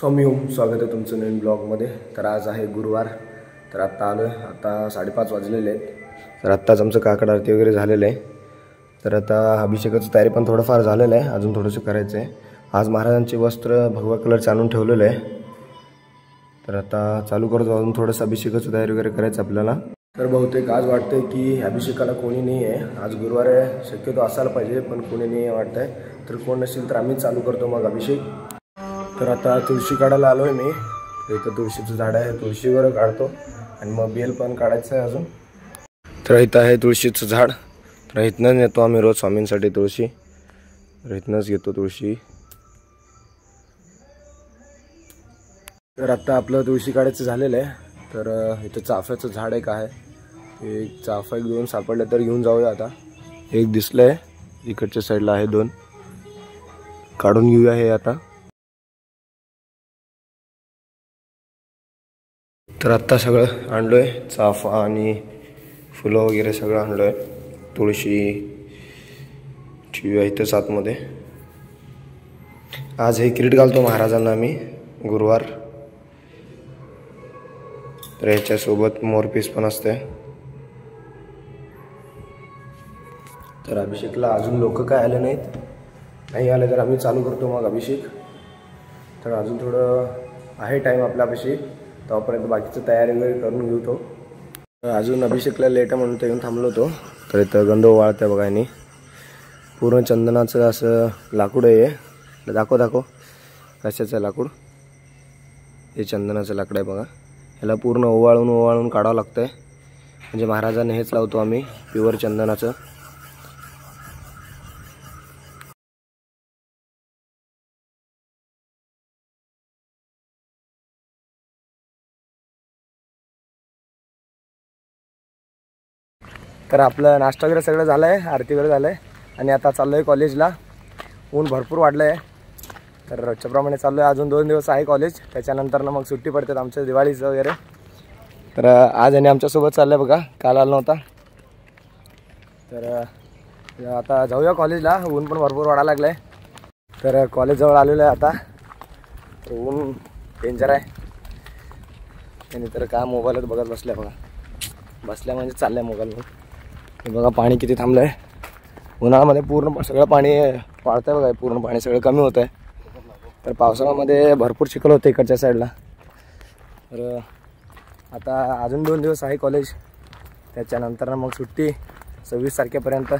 स्वामी ओम, स्वागत आहे तुमचं नवीन ब्लॉगमध्ये। तर आज आहे गुरुवार। तर आत्ता आलो आहे, आता 5:30 वाजलेले आहेत। तर आत्ताच आमचं काकड आरती वगैरे झालेलं आहे। तर आता अभिषेकाची तयारी पण थोडंफार झालेलं आहे, अजून थोडंसं करायचं आहे। आज महाराजांचे वस्त्र भगवा कलरचे आणून ठेवलेलं आहे। तर आता चालू करतो, अजून थोडंसं अभिषेकाची तयारी वगैरे करायचं आपल्याला। तर बहुतेक आज वाटतंय की अभिषेकाला कोणी नाही आहे, आज गुरुवार आहे, शक्यतो असायला पाहिजे पण कोणी नाही आहे वाटतंय। तर कोण नसेल तर आम्ही चालू करतो मग अभिषेक। तर आता तुळशी काढायला आलो आहे मी। इथं तुळशीचं झाड आहे, तुळशीवर काढतो आणि मग बेल पण काढायचं आहे अजून। तर इथं आहे तुळशीचं झाड। तर इथनंच नेतो आम्ही रोज स्वामींसाठी तुळशी, तर इथनंच घेतो तुळशी। तर आता आपलं तुळशी काढायचं झालेलं आहे। तर इथं चाफ्याचं झाड एक आहे, एक चाफा एक दोन सापडले तर घेऊन जाऊया। आता एक दिसलंय, इकडच्या साईडला आहे दोन, काढून घेऊया हे आता। तर आत्ता सगळं आणलोय, चाफा आणि फुलं वगैरे सगळं आणलोय। तुळशी ठेवूया इथंच आतमध्ये। आज हे किरीट घालतो महाराजांना मी, गुरुवार। तर ह्याच्यासोबत मोरपीस पण असते। तर अभिषेकला अजून लोक काय आले नाहीत, नाही आले तर आम्ही चालू करतो मग अभिषेक। तर अजून थोडं आहे टाईम आपला अभिषेक, तोपर्यंत बाकीचं तयारी वगैरे करून घेऊ। तो अजून अभिषेकला लेट म्हणून ते येऊन थांबलो होतो। तर इथं गंध वाळत आहे बघा, यांनी पूर्ण चंदनाचं असं लाकूड आहे। दाखव कशाचं लाकूड, हे चंदनाचं लाकूड आहे बघा। ह्याला पूर्ण ओवाळून काढावं लागतंय, म्हणजे महाराजांना हेच लावतो आम्ही, प्युअर चंदनाचं। तर आपलं नाश्ता वगैरे सगळं झालं आहे, आरती वगैरे झालं आहे आणि आता चाललो आहे कॉलेजला। ऊन भरपूर वाढलं आहे, तर रोजच्याप्रमाणे चाललो आहे। अजून 2 दिवस आहे कॉलेज, त्याच्यानंतर मग सुट्टी पडते आमच्या दिवाळीचं वगैरे। तर आज आणि आमच्यासोबत चाललं आहे बघा, काल आला नव्हता। तर आता जाऊया कॉलेजला, ऊन पण भरपूर वाढायला लागलं आहे। तर कॉलेजजवळ आलेलं आहे आता, ऊन डेंजर आहे। आणि तर काय मोबाईलच बघत बसल्या बघा, बसल्या म्हणजे चाललं आहे मोबाईलवर। हे बघा पाणी किती थांबलं आहे, उन्हाळ्यामध्ये पूर्ण सगळं पाणी वाढतं आहे बघा, पूर्ण पाणी सगळं कमी होतं आहे। तर पावसाळ्यामध्ये भरपूर चिखल होतं इकडच्या साईडला। तर आता अजून 2 दिवस आहे कॉलेज, त्याच्यानंतर मग सुट्टी 26 तारखेपर्यंत।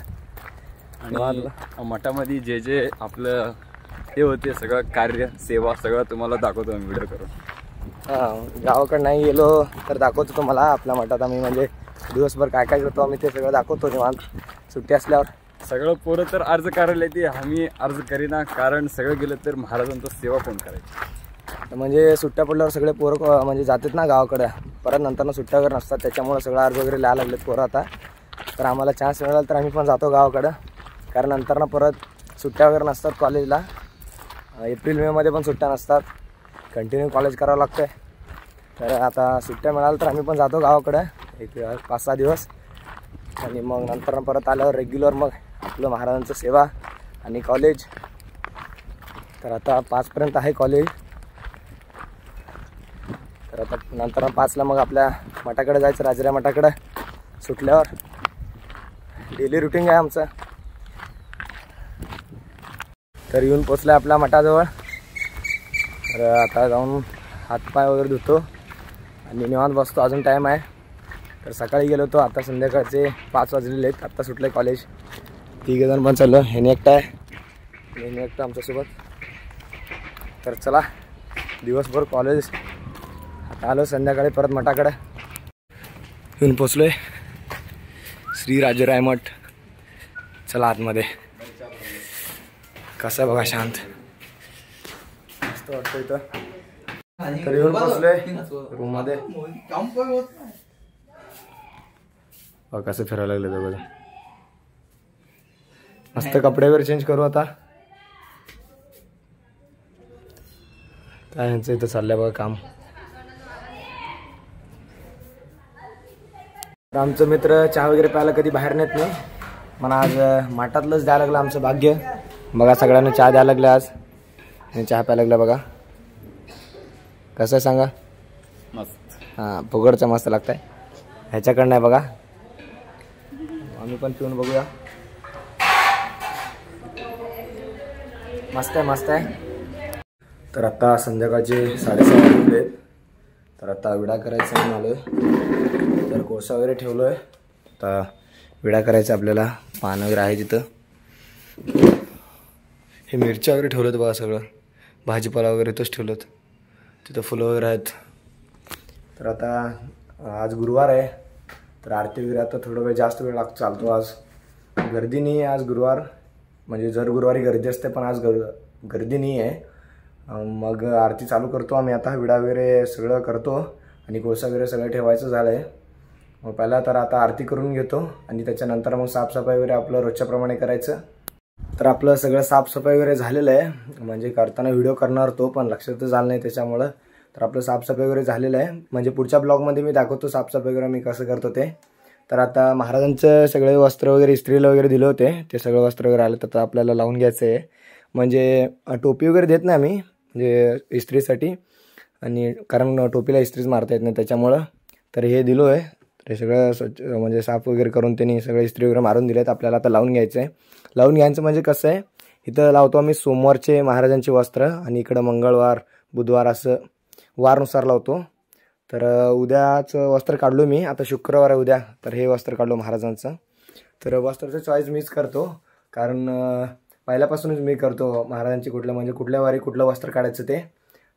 आणि मठामध्ये जे आपलं हे होते सगळं कार्य सेवा सगळं तुम्हाला दाखवतो मी व्हिडिओ करून। हां, गावाकडे नाही गेलो तर दाखवतो तुम्हाला आपल्या मठात आम्ही, म्हणजे दिवसभर काय काय करतो आम्ही ते सगळं दाखवतो निवांत सुट्टी असल्यावर। सगळं पोरं तर अर्ज करायला येते, आम्ही अर्ज करीना, कारण सगळं गेलं तर महाराजांचं सेवा कोण करायची। म्हणजे सुट्ट्या पडल्यावर सगळे पोरं म्हणजे जातात ना गावाकडे, परत नंतर सुट्ट्या वगैरे नसतात, त्याच्यामुळे सगळं अर्ज वगैरे लिहायला लागलेत पोरं आता। तर आम्हाला चान्स मिळाला तर आम्ही पण जातो गावाकडं, कारण नंतर परत सुट्ट्या वगैरे नसतात कॉलेजला। एप्रिल मे मध्ये पण सुट्ट्या नसतात, कंटिन्यू कॉलेज करावं लागतं आहे। तर आता सुट्ट्या मिळाल्या तर आम्ही पण जातो गावाकडं एक 5-6 दिवस, आणि मग नंतर परत आल्यावर रेग्युलर मग आपलं महाराजांचं सेवा आणि कॉलेज। तर आता 5पर्यंत आहे कॉलेज। तर आता नंतर 5ला मग आपल्या मठाकडे जायचं, राजऱ्या मठाकडे सुटल्यावर। डेली रुटीन आहे आमचं। तर येऊन पोचलं आपल्या मठाजवळ। तर आता जाऊन हातपाय वगैरे धुतो आणि निवांत बसतो, अजून टाईम आहे। तर सकाळी गेलो होतो, आता संध्याकाळचे 5 वाजलेले आहेत, आत्ता सुटलं आहे कॉलेज। 3 जण पण चाललो, ह्याने एकटा आहे, ह्याने एकटा आमच्यासोबत। तर चला, दिवसभर कॉलेज, आता आलो संध्याकाळी परत मठाकडे। येऊन पोचलो आहे श्री राजराय मठ। चला आतमध्ये, कसं बघा शांत, मस्त वाटतं इथं। तर येऊन पोचलोय रूम मध्ये, कसं फिरायला लागलं बघा। मस्त कपडे वगैरे चेंज करू आता। काय यांचं इथं चाललंय बघा काम। आमचं मित्र चहा वगैरे प्यायला कधी बाहेर नेत नाही, मला आज मठातलंच द्यायला लागलं आमचं भाग्य। बघा सगळ्यांना चहा द्यायला लागलं आज, चहा प्यायला लागला बघा। कसं आहे सांगा. मस्त. हां फुगडचा मस्त लागतंय. ह्याच्याकडनं आहे बघा. आम्ही पण पिऊन बघूया. मस्त आहे मस्त आहे. तर आता संध्याकाळचे 6:30 वाजले. तर आता विडा करायचा म्हणून आलो आहे. तर कोळसा वगैरे ठेवलो आहे. आता विडा करायचा आपल्याला. पान वगैरे आहे तिथं. हे मिरच्या वगैरे ठेवलं बघा. सगळं भाजीपाला वगैरे इथंच ठेवलं. तिथं फुलं वगैरे आहेत. तर आता आज गुरुवार आहे. तर आरती वगैरे आता थोडं वेळ जास्त वेळ चालतो. आज गर्दी नाही आहे. आज गुरुवार म्हणजे जर गुरुवारी गर्दी असते पण आज गर्दी नाही आहे. मग आरती चालू करतो आम्ही आता. विडा वगैरे सगळं करतो आणि कोळसा वगैरे सगळं ठेवायचं झालं आहे. मग पहिला तर आता आरती करून घेतो आणि त्याच्यानंतर मग साफसफाई वगैरे आपलं रोजच्याप्रमाणे करायचं. तर आपलं सगळं साफसफाई वगैरे झालेलं आहे. म्हणजे करताना व्हिडिओ करणार होतो पण लक्षातच झालं नाही त्याच्यामुळं. तर आपलं साफसफाई वगैरे झालेलं आहे. म्हणजे पुढच्या ब्लॉगमध्ये मी दाखवतो साफसफाई वगैरे मी कसं करतो ते. तर आता महाराजांचं सगळे वस्त्र वगैरे इस्त्रीला वगैरे दिले होते. ते सगळं वस्त्र वगैरे आलं तर आता आपल्याला लावून घ्यायचं आहे. म्हणजे टोपी वगैरे देत नाही आम्ही म्हणजे इस्त्रीसाठी. आणि कारण टोपीला इस्त्रीच मारता येत नाही त्याच्यामुळं. तर हे दिलो आहे. ते सगळं स्वच्छ म्हणजे साफ वगैरे करून त्यांनी सगळं इस्त्री वगैरे मारून दिलेत. आपल्याला आता लावून घ्यायचं आहे. लावून घ्यायचं म्हणजे कसं आहे इथं लावतो आम्ही सोमवारचे महाराजांचे वस्त्र आणि इकडं मंगळवार बुधवार असं वारनुसार लावतो. तर उद्याचं वस्त्र काढलो मी. आता शुक्रवार आहे उद्या. तर हे वस्त्र काढलो महाराजांचं. तर वस्त्राचं चॉईस मीच करतो कारण पहिल्यापासूनच मी करतो महाराजांची कुठल्या वारी कुठलं वस्त्र काढायचं ते.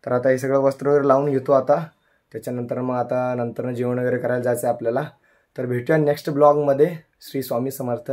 तर आता हे सगळं वस्त्र वगैरे लावून घेतो आता. त्याच्यानंतर मग आता नंतर जेवण वगैरे करायला जायचं आहे आपल्याला. तर भेटूया नेक्स्ट ब्लॉगमध्ये. श्री स्वामी समर्थ.